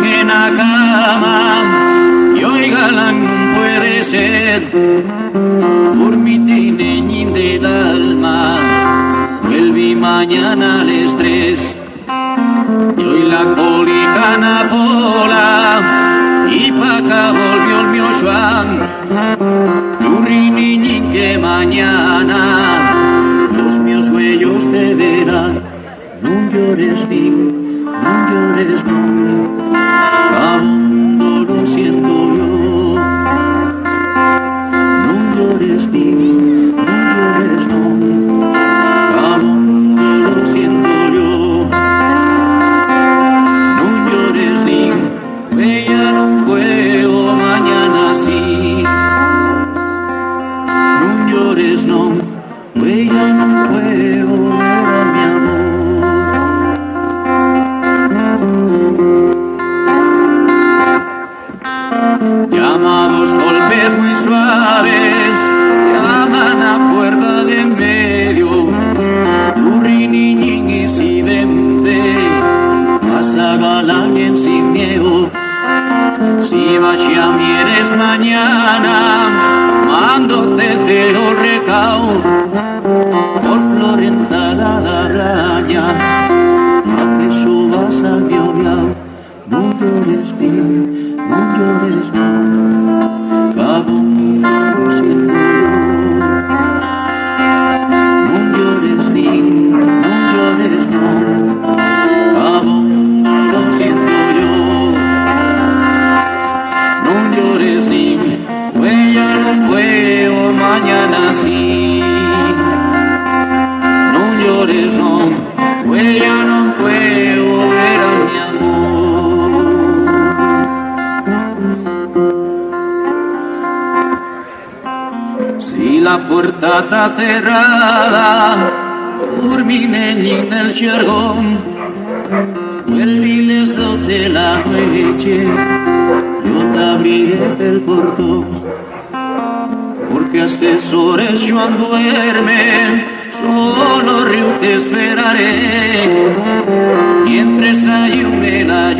en la cama y oiga no puede ser. Por mi tineñín del alma, vuelve mañana al estrés. Y hoy la cólica napola y pa' acá volvió el mío Juan. Yurri niñín que mañana los míos huellos te verán. No llores, niño, no llores, no. Aún lo siento yo. No llores, niño, no llores, no. Aún lo siento yo. No llores, niño, ella no puedo, mañana sí. No llores, no, ella no puedo, era mi amor. Llamados golpes muy suaves llaman a puerta de en medio. Yurri niñín y si vence pasa galán en sin miedo. Si vaya mieres mañana mándote cero recao por Florenta la araña a que subas al violao. No llores, niño, no llores, no. Cabo lo siento yo. No llores, niño, no llores, no. Cabo lo siento yo. No llores, niño, ella no puedo, mañana sí. No llores, no, ella no puedo ver a mi amor. Si la puerta está cerrada por mi neñín el jergón, vuelve las 12 de la noche, yo te abriré el portón, porque asesores Joan duerme, solo río te esperaré, mientras hay un la